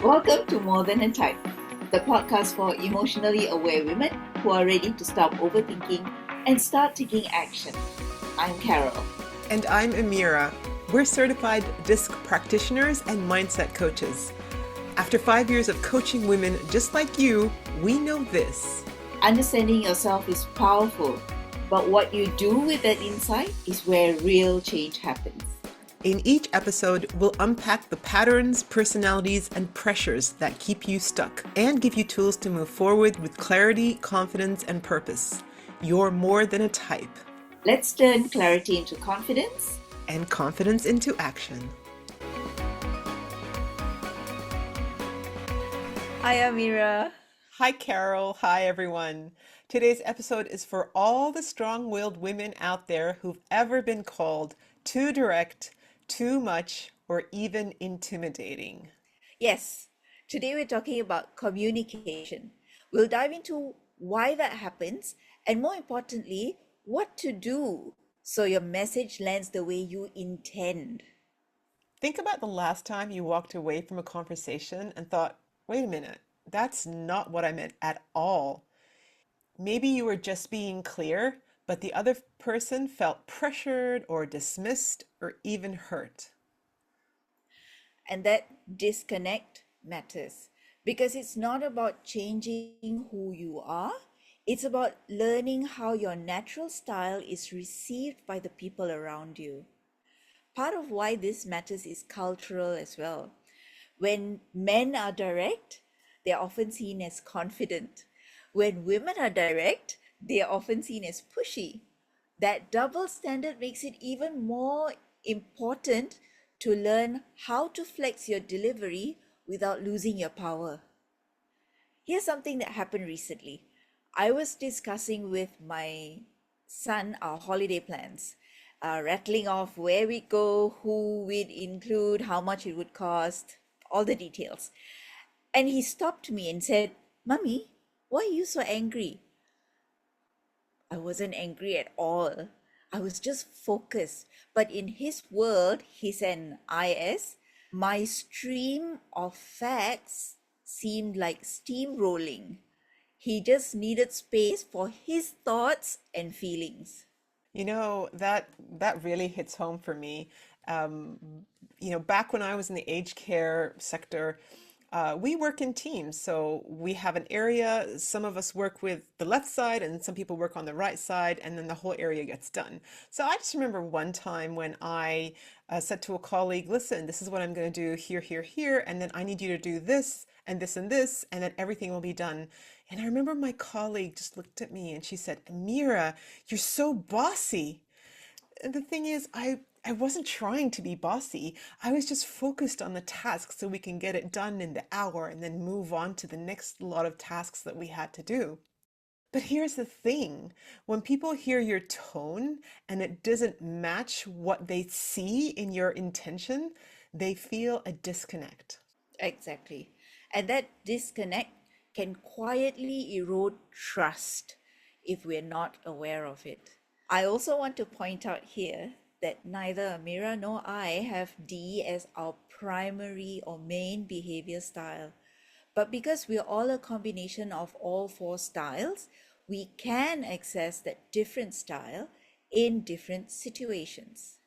Welcome to More Than a Type, the podcast for emotionally aware women who are ready to stop overthinking and start taking action. I'm Carol. And I'm Amira. We're certified DISC practitioners and mindset coaches. After 5 years of coaching women just like you, we know this. Understanding yourself is powerful, but what you do with that insight is where real change happens. In each episode, we'll unpack the patterns, personalities, and pressures that keep you stuck and give you tools to move forward with clarity, confidence, and purpose. You're more than a type. Let's turn clarity into confidence and confidence into action. Hi, Amira. Hi, Carol. Hi, everyone. Today's episode is for all the strong-willed women out there who've ever been called too direct, too much, or even intimidating. Yes, today we're talking about communication. We'll dive into why that happens and, more importantly, what to do so your message lands the way you intend. Think about the last time you walked away from a conversation and thought, wait a minute, that's not what I meant at all. Maybe you were just being clear, but the other person felt pressured or dismissed or even hurt. And that disconnect matters because it's not about changing who you are, it's about learning how your natural style is received by the people around you. Part of why this matters is cultural as well. When men are direct, they're often seen as confident. When women are direct, they are often seen as pushy. That double standard makes it even more important to learn how to flex your delivery without losing your power. Here's something that happened recently. I was discussing with my son our holiday plans, rattling off where we go, who we'd include, how much it would cost, all the details. And he stopped me and said, "Mummy, why are you so angry?" I wasn't angry at all. I was just focused. But in his world, he's an IS. My stream of facts seemed like steamrolling. He just needed space for his thoughts and feelings. You know, that really hits home for me. Um, Back when I was in the aged care sector, we work in teams. So we have an area, some of us work with the left side and some people work on the right side, and then the whole area gets done. So I just remember one time when I said to a colleague, listen, this is what I'm going to do here, here, here, and then I need you to do this and this and this, and then everything will be done. And I remember my colleague just looked at me and she said, Amira, you're so bossy. And the thing is, I wasn't trying to be bossy. I was just focused on the task so we can get it done in the hour and then move on to the next lot of tasks that we had to do. But here's the thing, when people hear your tone and it doesn't match what they see in your intention, they feel a disconnect. Exactly. And that disconnect can quietly erode trust if we're not aware of it. I also want to point out here that neither Amira nor I have D as our primary or main behavior style. But because we're all a combination of all four styles, we can access that different style in different situations.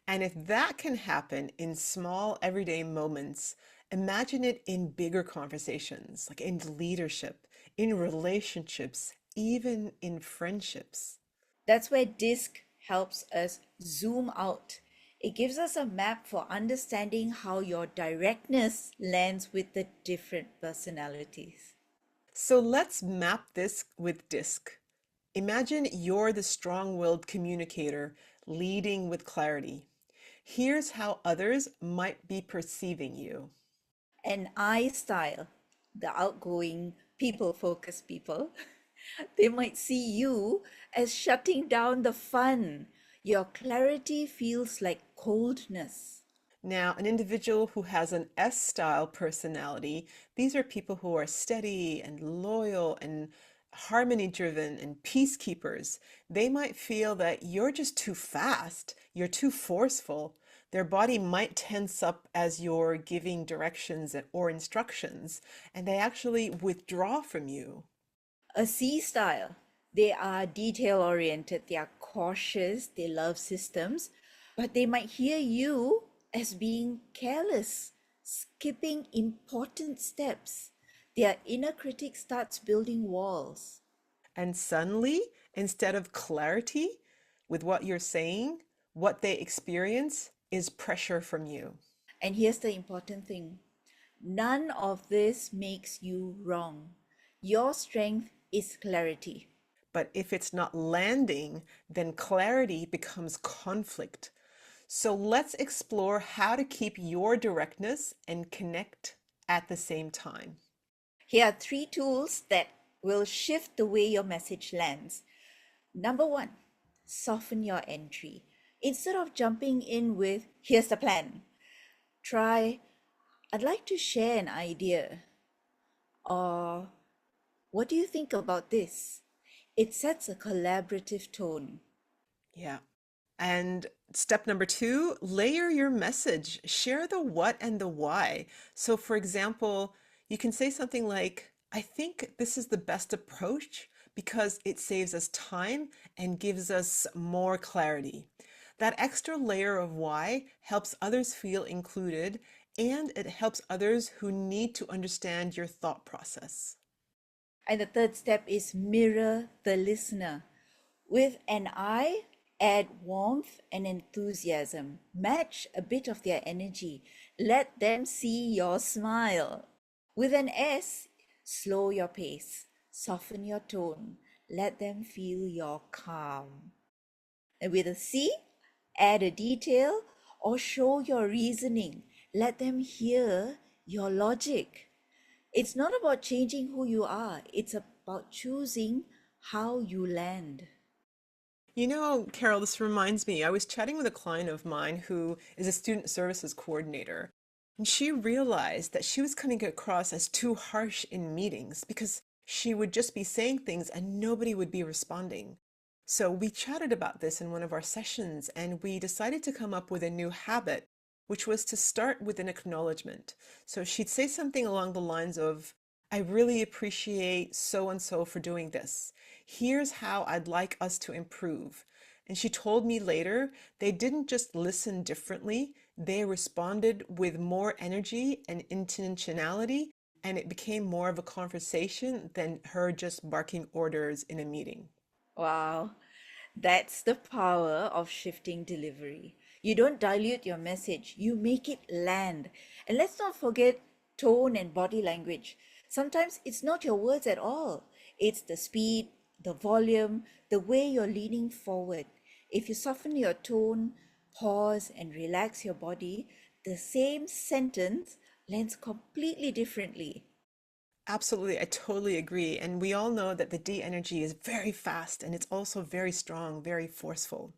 And if that can happen in small everyday moments, imagine it in bigger conversations, like in leadership, in relationships, even in friendships. That's where DISC helps us zoom out. It gives us a map for understanding how your directness lands with the different personalities. So let's map this with DISC. Imagine you're the strong-willed communicator leading with clarity. Here's how others might be perceiving you. An I style, the outgoing, people focused people, they might see you as shutting down the fun. Your clarity feels like coldness. Now, an individual who has an S-style personality, these are people who are steady and loyal and harmony driven and peacekeepers. They might feel that you're just too fast, you're too forceful. Their body might tense up as you're giving directions or instructions, and they actually withdraw from you. A C style, they are detail oriented, they are cautious, they love systems, but they might hear you as being careless, skipping important steps. Their inner critic starts building walls. And suddenly, instead of clarity with what you're saying, what they experience is pressure from you. And here's the important thing, none of this makes you wrong. Your strength is clarity. But if it's not landing, then clarity becomes conflict. So let's explore how to keep your directness and connect at the same time. Here are three tools that will shift the way your message lands. Number one, soften your entry. Instead of jumping in with, here's the plan, try, I'd like to share an idea. Or, what do you think about this? It sets a collaborative tone. Yeah. And step number two, layer your message. Share the what and the why. So, for example, you can say something like, I think this is the best approach because it saves us time and gives us more clarity. That extra layer of why helps others feel included and it helps others who need to understand your thought process. And the third step is mirror the listener. With an I, add warmth and enthusiasm. Match a bit of their energy. Let them see your smile. With an S, slow your pace. Soften your tone. Let them feel your calm. And with a C, add a detail or show your reasoning. Let them hear your logic. It's not about changing who you are, it's about choosing how you land. You know, Carol, this reminds me, I was chatting with a client of mine who is a student services coordinator, and she realized that she was coming across as too harsh in meetings because she would just be saying things and nobody would be responding. So we chatted about this in one of our sessions, and we decided to come up with a new habit, which was to start with an acknowledgement. So she'd say something along the lines of, I really appreciate so and so for doing this. Here's how I'd like us to improve. And she told me later they didn't just listen differently, they responded with more energy and intentionality, and it became more of a conversation than her just barking orders in a meeting. Wow, that's the power of shifting delivery. You don't dilute your message, you make it land. And let's not forget tone and body language. Sometimes it's not your words at all, it's the speed, the volume, the way you're leaning forward. If you soften your tone, pause, and relax your body, the same sentence lands completely differently. Absolutely, I totally agree. And we all know that the D energy is very fast and it's also very strong, very forceful.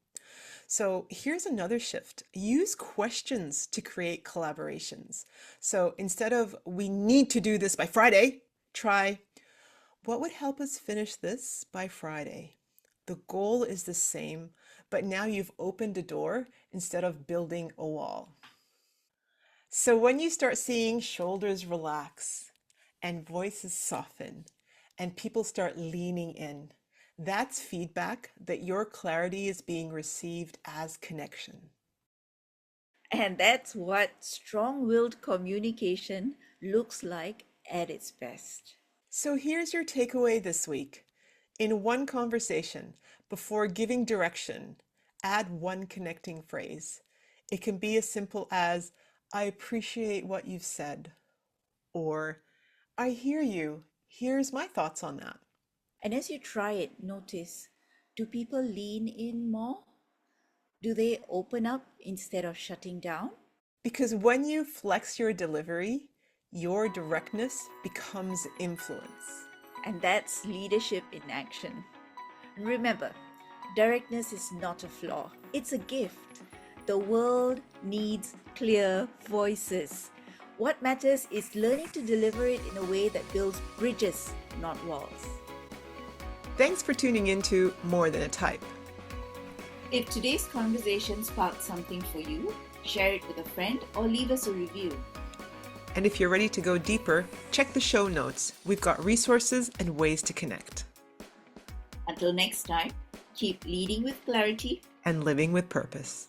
So here's another shift. Use questions to create collaborations. So instead of, we need to do this by Friday, try, what would help us finish this by Friday? The goal is the same, but now you've opened a door instead of building a wall. So when you start seeing shoulders relax and voices soften and people start leaning in, that's feedback that your clarity is being received as connection. And that's what strong willed communication looks like at its best. So here's your takeaway this week. In one conversation, before giving direction, add one connecting phrase. It can be as simple as, I appreciate what you've said, or I hear you. Here's my thoughts on that. And as you try it, notice, do people lean in more? Do they open up instead of shutting down? Because when you flex your delivery, your directness becomes influence. And that's leadership in action. Remember, directness is not a flaw, it's a gift. The world needs clear voices. What matters is learning to deliver it in a way that builds bridges, not walls. Thanks for tuning in to More Than a Type. If today's conversation sparked something for you, Share it with a friend or leave us a review. And if you're ready to go deeper, check the show notes. We've got resources and ways to connect. Until next time, keep leading with clarity and living with purpose.